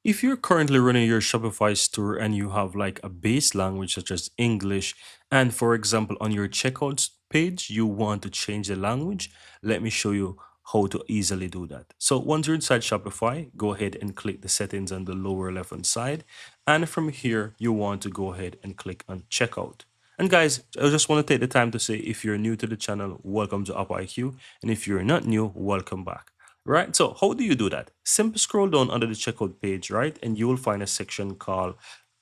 If you're currently running your Shopify store and you have like a base language such as English, and for example, on your checkout page, you want to change the language, let me show you how to easily do that. So once you're inside Shopify, go ahead and click the settings on the lower left hand side. And from here, you want to go ahead and click on checkout. And guys, I just want to take the time to say if you're new to the channel, welcome to Up IQ. And if you're not new, welcome back. Right? So how do you do that? Simply scroll down under the checkout page, right? And you will find a section called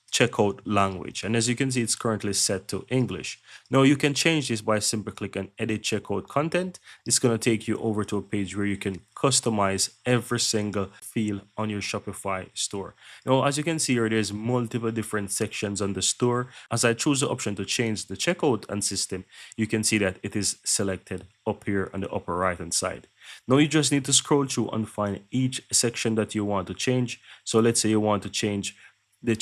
checkout language. And as you can see, it's currently set to English. Now you can change this by simply clicking edit checkout content. It's going to take you over to a page where you can customize every single field on your Shopify store. Now, as you can see here, there's multiple different sections on the store. As I choose the option to change the checkout and system, you can see that it is selected up here on the upper right hand side. Now you just need to scroll through and find each section that you want to change. So let's say you want to change the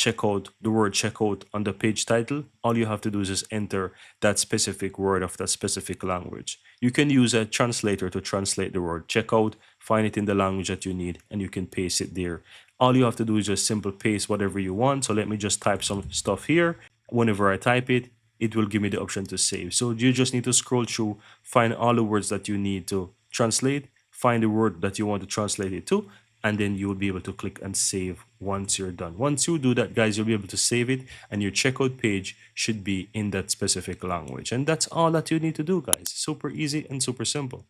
word checkout on the page title. All you have to do is just enter that specific word of that specific language. You can use a translator to translate the word checkout, find it in the language that you need, and you can paste it there. All you have to do is just simple paste whatever you want. So let me just type some stuff here. Whenever I type it, it will give me the option to save. So you just need to scroll through, find all the words that you need to translate, find the word that you want to translate it to, and then you will be able to click and save once you're done. Once you do that, guys, you'll be able to save it, and your checkout page should be in that specific language. And that's all that you need to do, guys. Super easy and super simple.